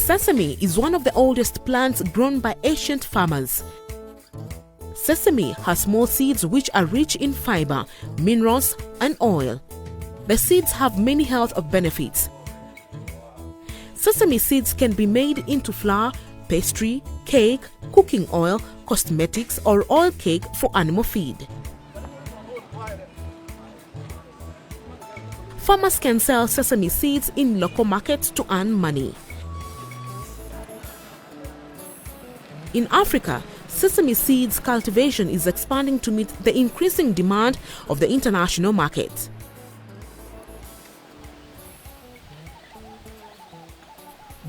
Sesame is one of the oldest plants grown by ancient farmers. Sesame has small seeds which are rich in fiber, minerals, and oil. The seeds have many health benefits. Sesame seeds can be made into flour, pastry, cake, cooking oil, cosmetics, or oil cake for animal feed. Farmers can sell sesame seeds in local markets to earn money. In Africa, sesame seeds cultivation is expanding to meet the increasing demand of the international market.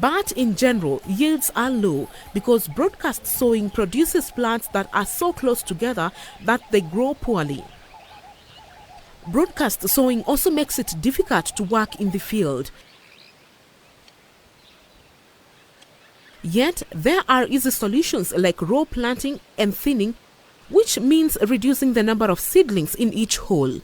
But in general, yields are low because broadcast sowing produces plants that are so close together that they grow poorly. Broadcast sowing also makes it difficult to work in the field. Yet, there are easy solutions like row planting and thinning, which means reducing the number of seedlings in each hole.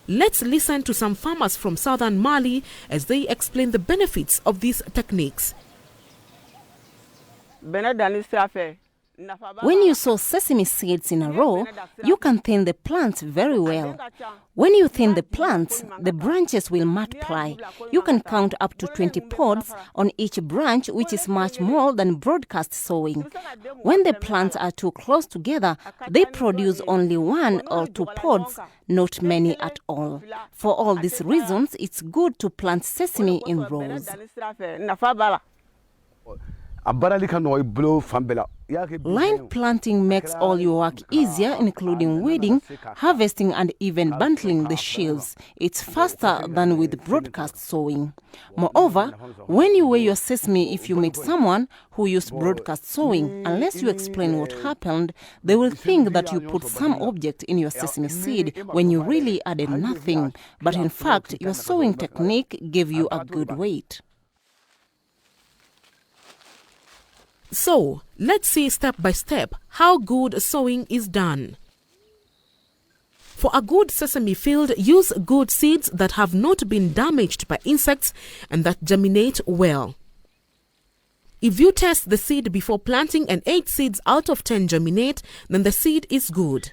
Let's listen to some farmers from southern Mali as they explain the benefits of these techniques. When you sow sesame seeds in a row, you can thin the plants very well. When you thin the plants, the branches will multiply. You can count up to 20 pods on each branch, which is much more than broadcast sowing. When the plants are too close together, they produce only 1 or 2 pods, not many at all. For all these reasons, it's good to plant sesame in rows. Line planting makes all your work easier, including weeding, harvesting, and even bundling the sheaves. It's faster than with broadcast sowing. Moreover, when you weigh your sesame, if you meet someone who used broadcast sowing, unless you explain what happened, they will think that you put some object in your sesame seed when you really added nothing. But in fact, your sowing technique gave you a good weight. So, let's see step by step how good sowing is done. For a good sesame field, use good seeds that have not been damaged by insects and that germinate well. If you test the seed before planting and 8 seeds out of 10 germinate, then the seed is good.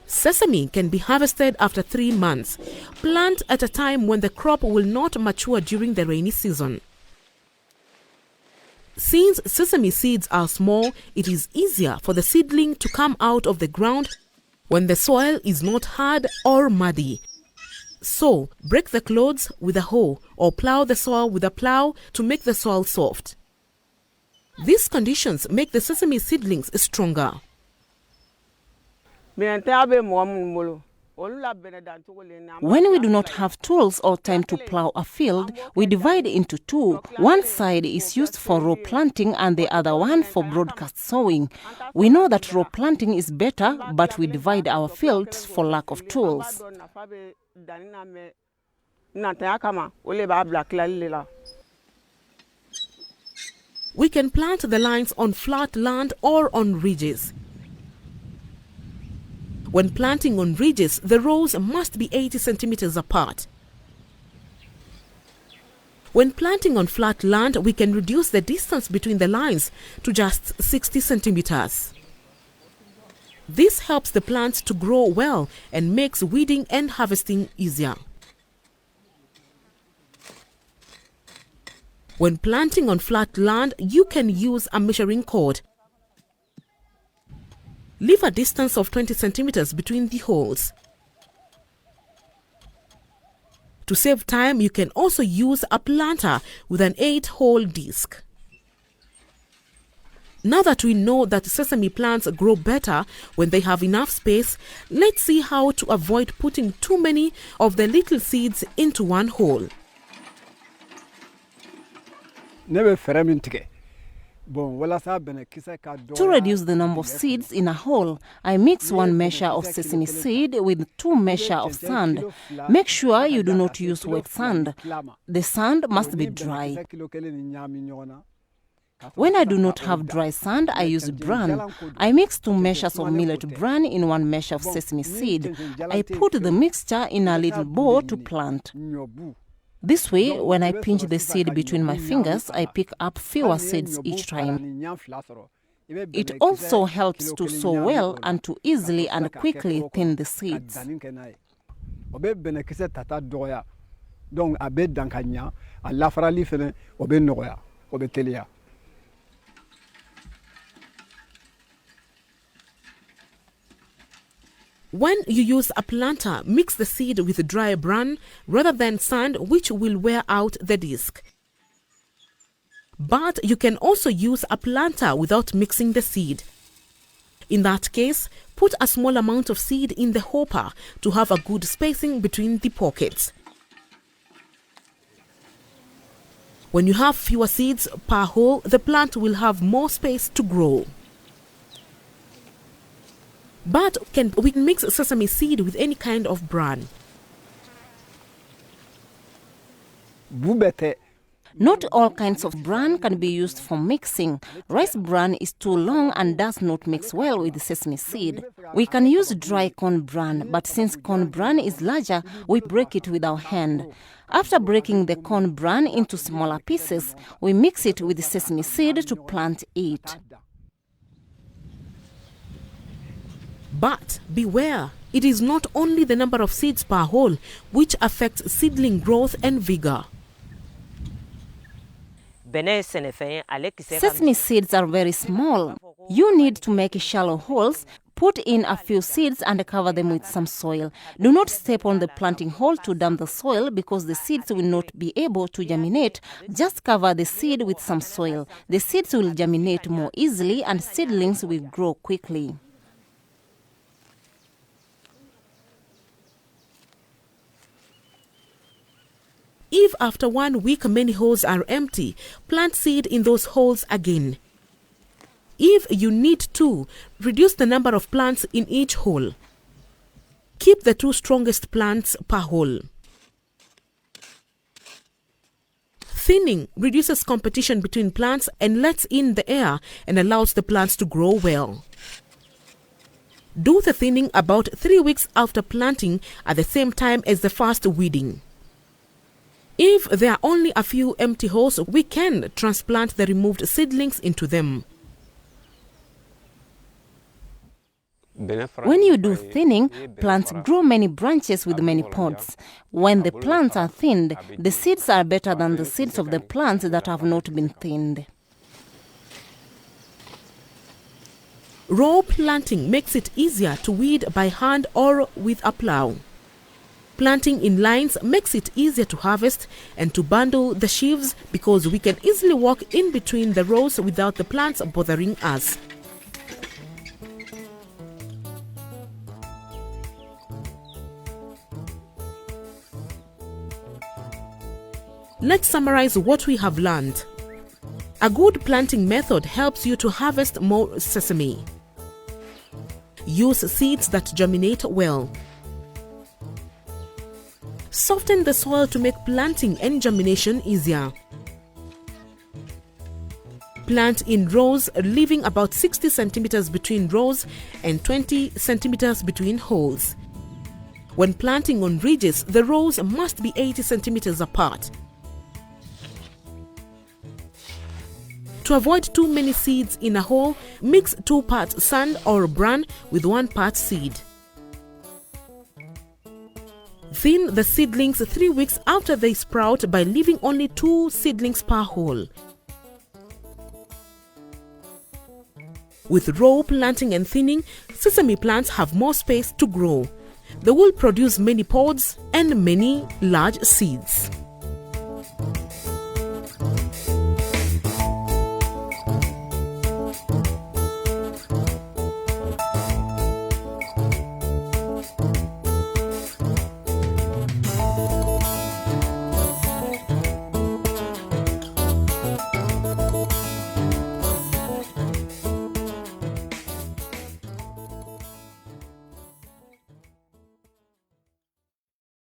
Sesame can be harvested after 3 months. Plant at a time when the crop will not mature during the rainy season. Since sesame seeds are small, it is easier for the seedling to come out of the ground when the soil is not hard or muddy. So, break the clods with a hoe or plow the soil with a plow to make the soil soft. These conditions make the sesame seedlings stronger. When we do not have tools or time to plow a field, we divide into 2. One side is used for row planting and the other one for broadcast sowing. We know that row planting is better, but we divide our fields for lack of tools. We can plant the lines on flat land or on ridges. When planting on ridges, the rows must be 80 centimeters apart. When planting on flat land, we can reduce the distance between the lines to just 60 centimeters. This helps the plants to grow well and makes weeding and harvesting easier. When planting on flat land, you can use a measuring cord. Leave a distance of 20 centimeters between the holes. To save time, you can also use a planter with an 8-hole disc. Now that we know that sesame plants grow better when they have enough space, let's see how to avoid putting too many of the little seeds into one hole. To reduce the number of seeds in a hole, I mix 1 measure of sesame seed with 2 measures of sand. Make sure you do not use wet sand. The sand must be dry. When I do not have dry sand, I use bran. I mix 2 measures of millet bran in 1 measure of sesame seed. I put the mixture in a little bowl to plant. This way, when I pinch the seed between my fingers, I pick up fewer seeds each time. It also helps to sow well and to easily and quickly thin the seeds. When you use a planter, mix the seed with dry bran rather than sand, which will wear out the disc. But you can also use a planter without mixing the seed. In that case, put a small amount of seed in the hopper to have a good spacing between the pockets. When you have fewer seeds per hole, the plant will have more space to grow. But we can mix sesame seed with any kind of bran. Not all kinds of bran can be used for mixing. Rice bran is too long and does not mix well with sesame seed. We can use dry corn bran, but since corn bran is larger, we break it with our hand. After breaking the corn bran into smaller pieces, we mix it with sesame seed to plant it. But beware, it is not only the number of seeds per hole which affects seedling growth and vigor. Sesame seeds are very small. You need to make shallow holes, put in a few seeds and cover them with some soil. Do not step on the planting hole to damp the soil because the seeds will not be able to germinate. Just cover the seed with some soil. The seeds will germinate more easily and seedlings will grow quickly. If after 1 week many holes are empty, plant seed in those holes again. If you need to, reduce the number of plants in each hole. Keep the 2 strongest plants per hole. Thinning reduces competition between plants and lets in the air and allows the plants to grow well. Do the thinning about 3 weeks after planting at the same time as the first weeding. If there are only a few empty holes, we can transplant the removed seedlings into them. When you do thinning, plants grow many branches with many pods. When the plants are thinned, the seeds are better than the seeds of the plants that have not been thinned. Row planting makes it easier to weed by hand or with a plow. Planting in lines makes it easier to harvest and to bundle the sheaves because we can easily walk in between the rows without the plants bothering us. Let's summarize what we have learned. A good planting method helps you to harvest more sesame. Use seeds that germinate well. Soften the soil to make planting and germination easier. Plant in rows, leaving about 60 centimeters between rows and 20 centimeters between holes. When planting on ridges, the rows must be 80 centimeters apart. To avoid too many seeds in a hole, mix 2 parts sand or bran with 1 part seed. Thin the seedlings 3 weeks after they sprout by leaving only 2 seedlings per hole. With row planting and thinning, sesame plants have more space to grow. They will produce many pods and many large seeds.